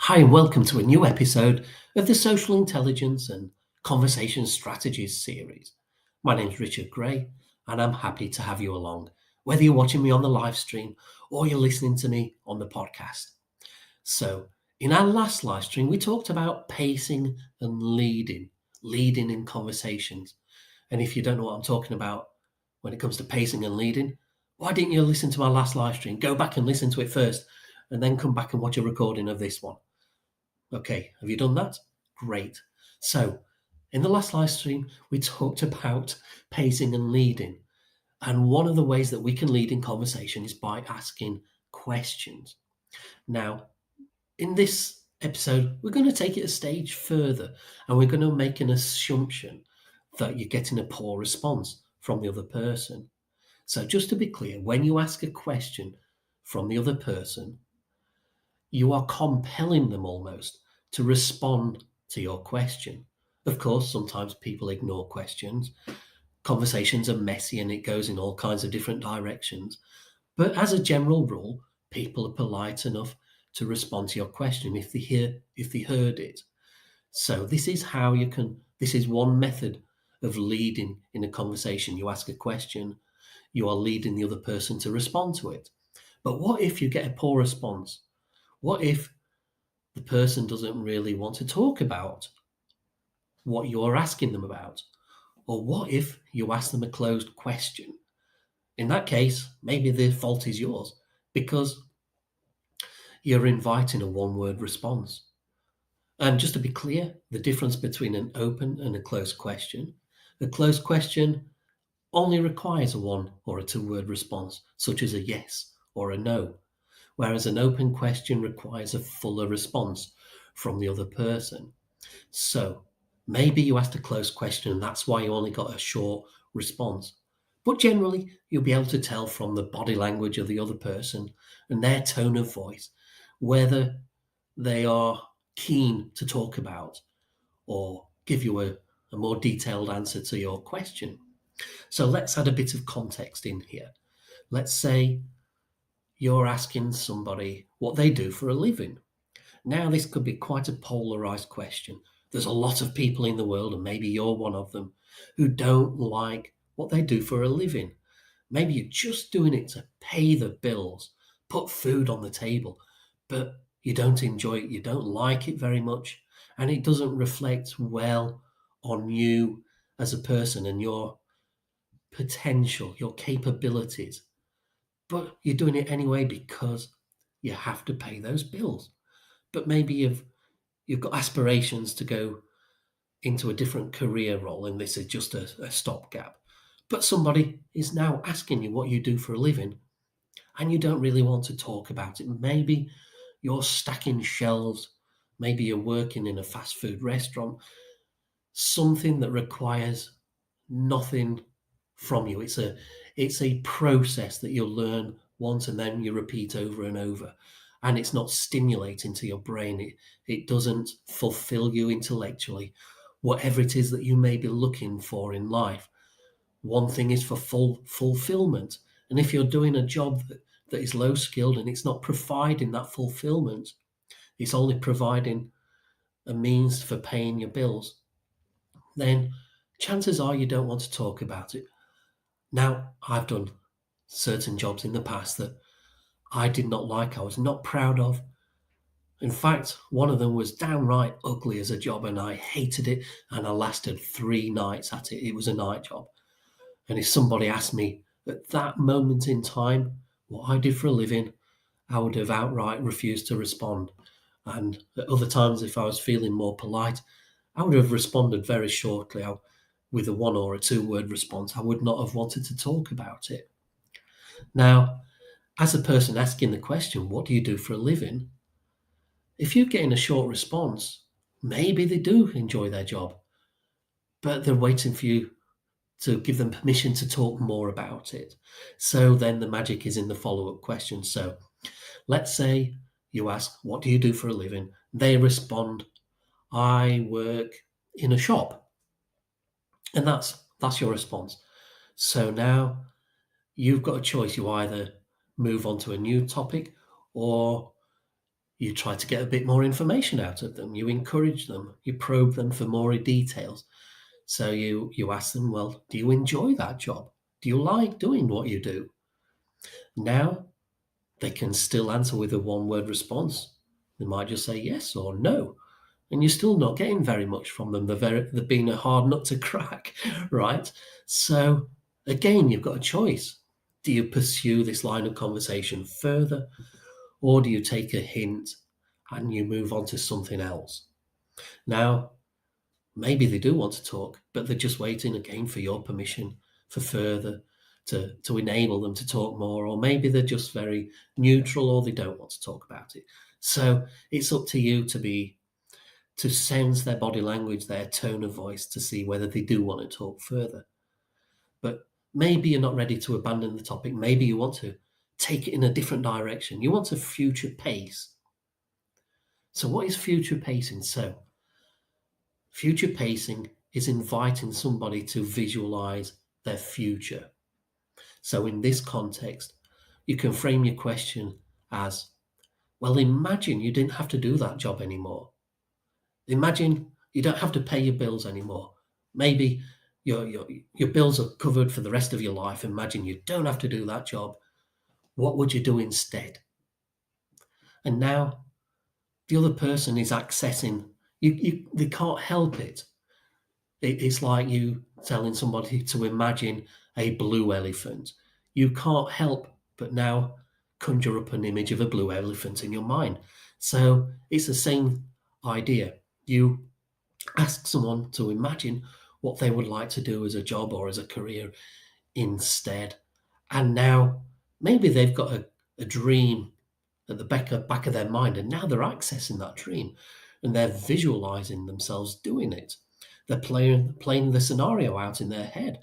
Hi, and welcome to a new episode of the Social Intelligence and Conversation Strategies series. My name's Richard Gray, and I'm happy to have you along, whether you're watching me on the live stream or you're listening to me on the podcast. So, in our last live stream, we talked about pacing and leading in conversations. And if you don't know what I'm talking about when it comes to pacing and leading, why didn't you listen to my last live stream? Go back and listen to it first, and then come back and watch a recording of this one. Okay, have you done that? Great. So, in the last live stream, we talked about pacing and leading. And one of the ways that we can lead in conversation is by asking questions. Now, in this episode, we're going to take it a stage further and we're going to make an assumption that you're getting a poor response from the other person. So, just to be clear, when you ask a question from the other person, you are compelling them almost to respond to your question. Of course, sometimes people ignore questions. Conversations are messy and it goes in all kinds of different directions. But as a general rule, people are polite enough to respond to your question if they heard it. So this is one method of leading in a conversation. You ask a question, you are leading the other person to respond to it. But what if you get a poor response? What if the person doesn't really want to talk about what you're asking them about? Or what if you ask them a closed question? In that case, maybe the fault is yours because you're inviting a one word response. And just to be clear, the difference between an open and a closed question only requires a one or a two-word response, such as a yes or a no, whereas an open question requires a fuller response from the other person. So maybe you asked a closed question and that's why you only got a short response. But generally, you'll be able to tell from the body language of the other person and their tone of voice whether they are keen to talk about or give you a more detailed answer to your question. So let's add a bit of context in here. Let's say you're asking somebody what they do for a living. Now, this could be quite a polarized question. There's a lot of people in the world, and maybe you're one of them, who don't like what they do for a living. Maybe you're just doing it to pay the bills, put food on the table, but you don't enjoy it, you don't like it very much, and it doesn't reflect well on you as a person and your potential, your capabilities. But you're doing it anyway because you have to pay those bills. But maybe you've got aspirations to go into a different career role, and this is just a stopgap. But somebody is now asking you what you do for a living, and you don't really want to talk about it. Maybe you're stacking shelves, maybe you're working in a fast food restaurant, something that requires nothing from you. It's a process that you'll learn once and then you repeat over and over. And it's not stimulating to your brain. It doesn't fulfill you intellectually. Whatever it is that you may be looking for in life, one thing is for full fulfillment. And if you're doing a job that is low skilled and it's not providing that fulfillment, it's only providing a means for paying your bills, then chances are you don't want to talk about it. Now, I've done certain jobs in the past that I did not like, I was not proud of. In fact, one of them was downright ugly as a job and I hated it and I lasted 3 nights at it. It was a night job. And if somebody asked me at that moment in time what I did for a living, I would have outright refused to respond. And at other times, if I was feeling more polite, I would have responded very shortly with a one or a two-word response. I would not have wanted to talk about it. Now, as a person asking the question, what do you do for a living? If you're getting a short response, maybe they do enjoy their job, but they're waiting for you to give them permission to talk more about it. So then the magic is in the follow-up question. So let's say you ask, what do you do for a living? They respond, I work in a shop. And that's your response. So now you've got a choice. You either move on to a new topic or You try to get a bit more information out of them. You encourage them. You probe them for more details. So you ask them, well, do you enjoy that job? Do you like doing what you do? Now they can still answer with a one-word response. They might just say yes or no, and you're still not getting very much from them. They're being a hard nut to crack, right? So again, you've got a choice. Do you pursue this line of conversation further, or do you take a hint and you move on to something else? Now, maybe they do want to talk, but they're just waiting again for your permission for further to enable them to talk more, or maybe they're just very neutral or they don't want to talk about it. So it's up to you to sense their body language, their tone of voice to see whether they do want to talk further. But maybe you're not ready to abandon the topic. Maybe you want to take it in a different direction. You want to future pace. So what is future pacing? So future pacing is inviting somebody to visualize their future. So in this context, you can frame your question as, well, imagine you didn't have to do that job anymore. Imagine you don't have to pay your bills anymore. Maybe your bills are covered for the rest of your life. Imagine you don't have to do that job. What would you do instead? And now the other person is accessing, they can't help it. It's like you telling somebody to imagine a blue elephant. You can't help but now conjure up an image of a blue elephant in your mind. So it's the same idea. You ask someone to imagine what they would like to do as a job or as a career instead. And now maybe they've got a dream at the back of their mind, and now they're accessing that dream and they're visualizing themselves doing it. They're playing the scenario out in their head.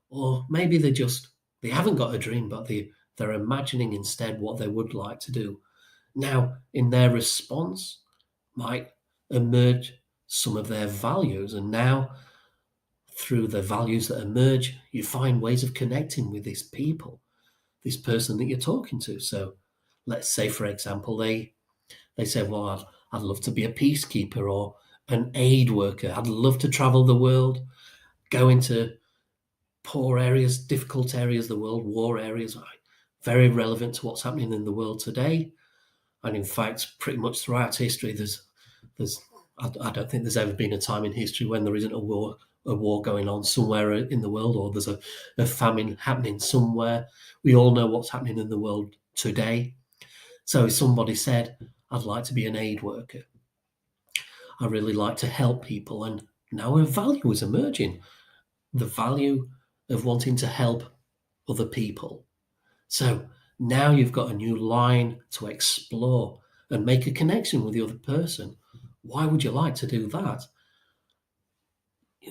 Or maybe they haven't got a dream, but they're imagining instead what they would like to do. Now, in their response might emerge some of their values. And now, through the values that emerge, you find ways of connecting with these people, this person that you're talking to. So let's say, for example, they say, well, I'd love to be a peacekeeper or an aid worker. I'd love to travel the world, go into poor areas, difficult areas of the world, war areas, very relevant to what's happening in the world today. And in fact, pretty much throughout history, I don't think there's ever been a time in history when there isn't a war going on somewhere in the world, or there's a famine happening somewhere. We all know what's happening in the world today. So if somebody said, I'd like to be an aid worker, I really like to help people, and now a value is emerging, the value of wanting to help other people. So now you've got a new line to explore and make a connection with the other person. Why would you like to do that?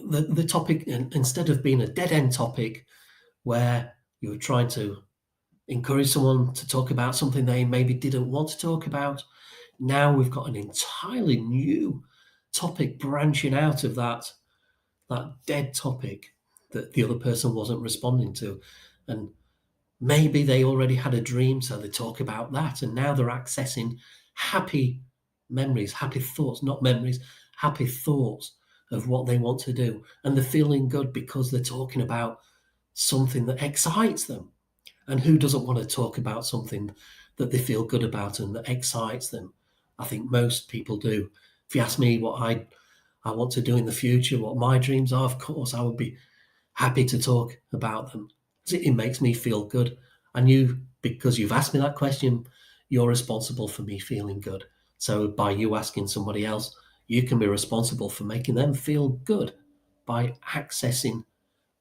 The topic, instead of being a dead-end topic where you're trying to encourage someone to talk about something they maybe didn't want to talk about, now we've got an entirely new topic branching out of that dead topic that the other person wasn't responding to. And maybe they already had a dream, so they talk about that. And now they're accessing happy memories, happy thoughts, not memories, happy thoughts of what they want to do. And they're feeling good because they're talking about something that excites them. And who doesn't want to talk about something that they feel good about and that excites them? I think most people do. If you ask me what I want to do in the future, what my dreams are, of course, I would be happy to talk about them. It makes me feel good. And because you've asked me that question, you're responsible for me feeling good. So by you asking somebody else, you can be responsible for making them feel good by accessing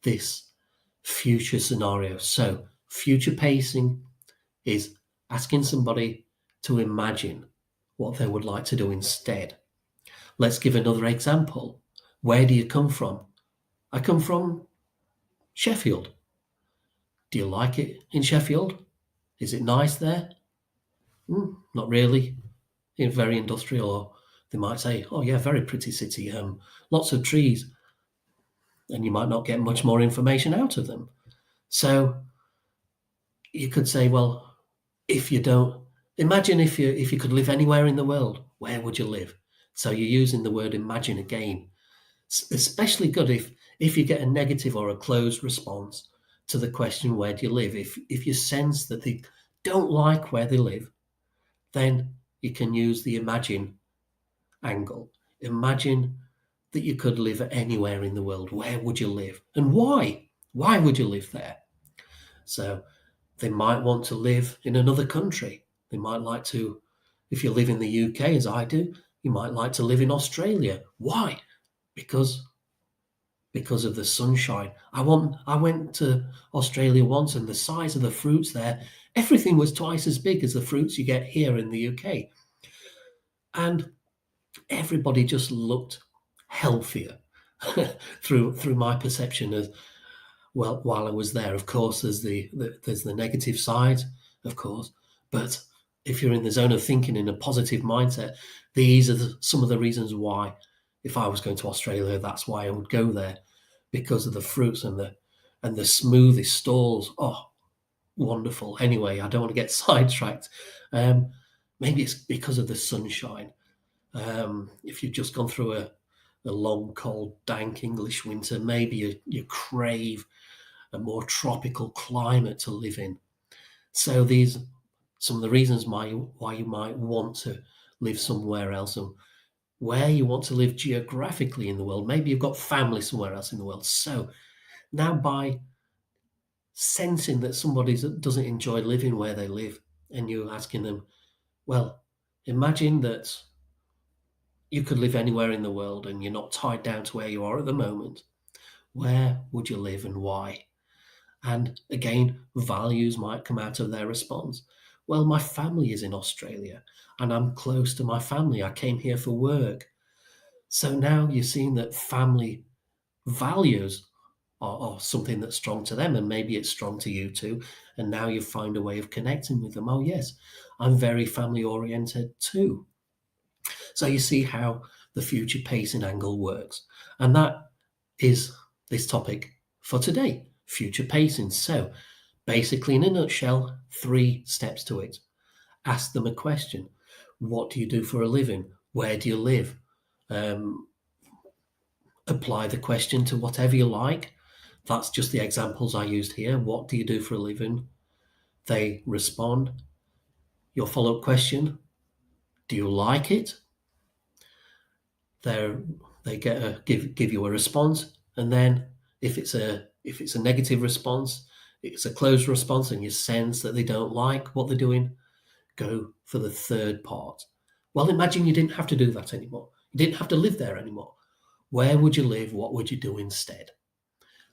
this future scenario. So future pacing is asking somebody to imagine what they would like to do instead. Let's give another example. Where do you come from? I come from Sheffield. Do you like it in Sheffield? Is it nice there? Not really. It's very industrial. Or they might say, oh yeah, very pretty city, lots of trees. And you might not get much more information out of them. So you could say, well, if you don't Imagine if you could live anywhere in the world, where would you live? So you're using the word imagine again. Especially good if you get a negative or a closed response to the question, where do you live? If you sense that they don't like where they live, then you can use the imagine angle. Imagine that you could live anywhere in the world. Where would you live? And why? Why would you live there? So they might want to live in another country. They might like to, if you live in the UK, as I do, you might like to live in Australia. Why? Because of the sunshine. I went to Australia once, and the size of the fruits there, everything was twice as big as the fruits you get here in the UK. And everybody just looked healthier through my perception as well while I was there. Of course, there's the negative side, of course, but if you're in the zone of thinking in a positive mindset, these are some of the reasons why, if I was going to Australia, that's why I would go there, because of the fruits and the smoothest stalls. Oh, wonderful. Anyway, I don't want to get sidetracked. Maybe it's because of the sunshine. If you've just gone through a long, cold, dank English winter, maybe you crave a more tropical climate to live in. So these are some of the reasons why you might want to live somewhere else, and where you want to live geographically in the world. Maybe you've got family somewhere else in the world. So now, by sensing that somebody doesn't enjoy living where they live, and you're asking them, well, imagine that you could live anywhere in the world and you're not tied down to where you are at the moment. Where would you live and why? And again, values might come out of their response. Well, my family is in Australia and I'm close to my family. I came here for work. So now you're seeing that family values are something that's strong to them, and maybe it's strong to you too. And now you find a way of connecting with them. Oh, yes, I'm very family oriented too. So you see how the future pacing angle works. And that is this topic for today, future pacing. So basically, in a nutshell, 3 steps to it. Ask them a question. What do you do for a living? Where do you live? Apply the question to whatever you like. That's just the examples I used here. What do you do for a living? They respond. Your follow-up question, do you like it? They give you a response, and then if it's a negative response, it's a closed response, and you sense that they don't like what they're doing, go for the third part. Well, imagine you didn't have to do that anymore. You didn't have to live there anymore. Where would you live? What would you do instead?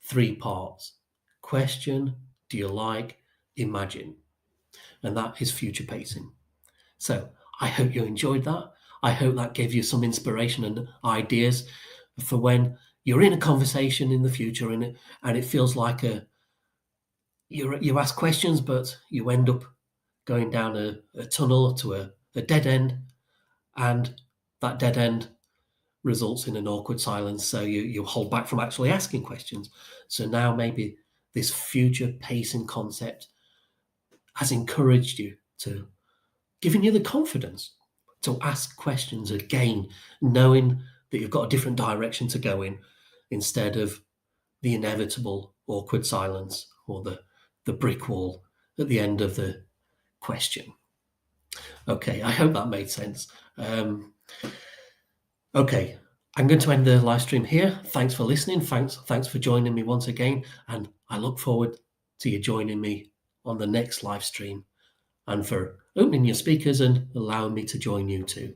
3 parts. Question, do you like, imagine. And that is future pacing. So I hope you enjoyed that. I hope that gave you some inspiration and ideas for when you're in a conversation in the future, and it feels like you ask questions, but you end up going down a tunnel to a dead end, and that dead end results in an awkward silence. So you hold back from actually asking questions. So now maybe this future pacing concept has encouraged you to, giving you the confidence to ask questions again, knowing that you've got a different direction to go in, instead of the inevitable awkward silence or the brick wall at the end of the question. Okay, I hope that made sense. Okay, I'm going to end the live stream here. Thanks for listening. Thanks for joining me once again. And I look forward to you joining me on the next live stream, and for opening your speakers and allowing me to join you too.